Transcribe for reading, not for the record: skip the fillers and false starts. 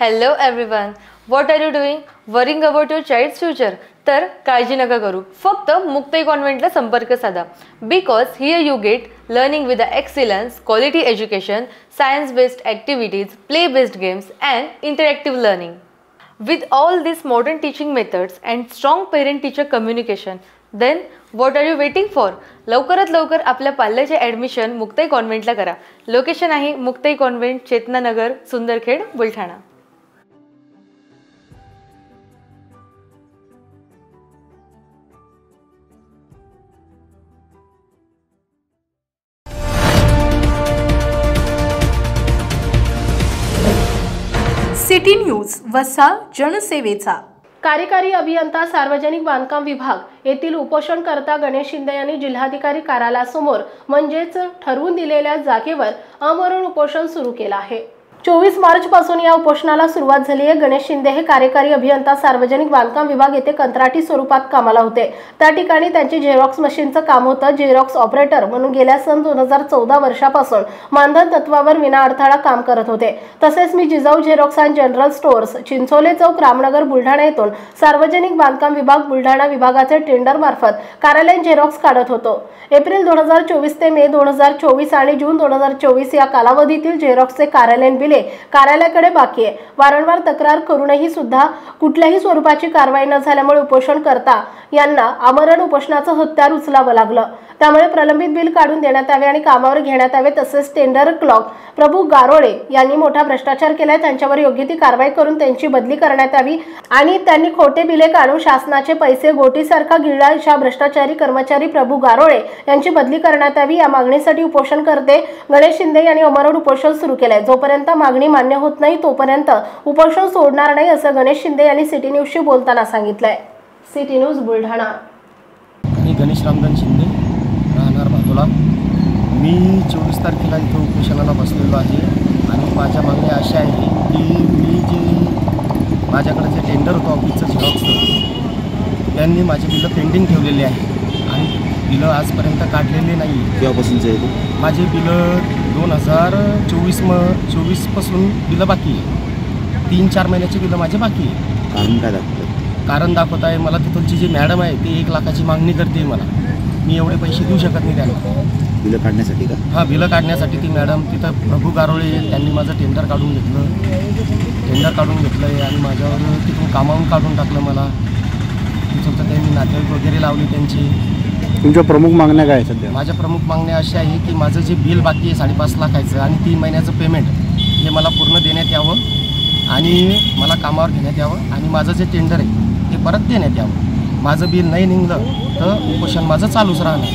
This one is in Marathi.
Hello everyone. What are you doing? Worrying about your child's future? तर काळजी नका करू. फक्त मुक्ताई कॉन्व्हेंटला संपर्क साधा. Because here you get learning with the excellence, quality education, science-based activities, play-based games and interactive learning. With all these modern teaching methods and strong parent-teacher communication, then what are you waiting for? लवकरात लवकर आपल्या पाल्याचे ॲडमिशन मुक्ताई कॉन्व्हेंटला करा. लोकेशन आहे Muktai convent, Chetananagar, Sundarkhed, Buldhana. City news वसा जनसेवेचा. कार्यकारी अभियंता सार्वजनिक बांधकाम विभाग येथील उपोषणकर्ता गणेश शिंदे यांनी जिल्हाधिकारी कार्यालयासमोर म्हणजेच ठरवून दिलेल्या जागेवर आमरण उपोषण सुरू केले आहे. 24 मार्च पासून या उपोषणाला सुरुवात झाली आहे. गणेश शिंदे हे कार्यकारी अभियंता सार्वजनिक बांधकाम विभाग येथे कंत्राटी स्वरूपात कामाला होते. त्या ठिकाणी त्यांचे झेरॉक्स मशीनचं काम होतं. झेरॉक्स ऑपरेटर म्हणून गेल्या सन 2014 वर्षापासून मानधन तत्वावर विना अडथळा काम करत होते. तसेच मी Jijau xerox and general stores, Chinchole chowk, Ramnagar, Buldhana येथून सार्वजनिक बांधकाम विभाग बुलढाणा विभागाचे टेंडर मार्फत कार्यालयीन झेरॉक्स काढत होतो. एप्रिल 2024 ते मे 2024 आणि जून 2024 या कालावधीतील झेरॉक्सचे कार्यालयीन बिले कार्यालयाकडे बाकी आहे. वारंवार तक्रार करूनही सुद्धा कुठल्याही स्वरूपाची कारवाई न झाल्यामुळे उपोषणकर्ता यांना आमरण उपोषणाचं हत्यार उचलावं लागलं. त्यामुळे प्रलंबित बिल काढून देण्यात यावे आणि कामावर घेण्यात यावे. तसेच टेंडर क्लॉक प्रभू गारोळे यांनी मोठा भ्रष्टाचार केलाय. त्यांच्यावर योग्य ती कारवाई करून त्यांची बदली करण्यात यावी आणि त्यांनी खोटे बिले काढून शासनाचे पैसे गोटीसारखा गिळला अशा भ्रष्टाचारी कर्मचारी प्रभू गारोळे यांची बदली करण्यात यावी. या मागणीसाठी उपोषणकर्ते गणेश शिंदे यांनी आमरण उपोषण सुरू केलंय. जोपर्यंत मागणी मान्य होत नाही तोपर्यंत उपोषण सोडणार नाही असं गणेश शिंदे यांनी सिटी न्यूजशी बोलताना सांगितलंय. City news Buldhana. मी गणेश रामधन शिंदे, राहणार भादोला. मी 24 तारखेला इथं उपोषणाला बसलेलो आहे आणि माझ्या मागण्या अशा आहे की मी जे माझ्याकडे जे टेंडर होतं ऑफिसचं झेरॉक्सचं, त्यांनी माझे बिलं पेंडिंग ठेवलेले आहे आणि बिलं आजपर्यंत काढलेले नाही. केव्हापासूनचे आहे? माझे बिलं 2024 पासून बिलं बाकी आहे. 3-4 महिन्याची बिलं माझे बाकी आहे. कारण काय दाखवतं? कारण दाखवत आहे मला तिथलची जी मॅडम आहे ती 1 लाखाची मागणी करते मला. मी एवढे पैसे देऊ शकत नाही त्यांना. बिलं काढण्यासाठी का? हां, बिलं काढण्यासाठी ती मॅडम तिथं प्रभू गारोळे त्यांनी माझं टेंडर काढून घेतलं आहे आणि माझ्यावर तिथून कामावून काढून टाकलं मला. तिथं तर त्यांनी नातेवाईक वगैरे लावले त्यांची. तुमच्या प्रमुख मागण्या काय सध्या? माझ्या प्रमुख मागण्या अशा आहे की माझं जे बिल बाकी आहे 5.5 लाखाचं आणि 3 महिन्याचं पेमेंट हे मला पूर्ण देण्यात यावं आणि मला कामावर घेण्यात यावं आणि माझं जे टेंडर आहे ते परत देण्यात यावं. माझं बिल नाही निघलं तर उपोषण माझं चालूच राहणार.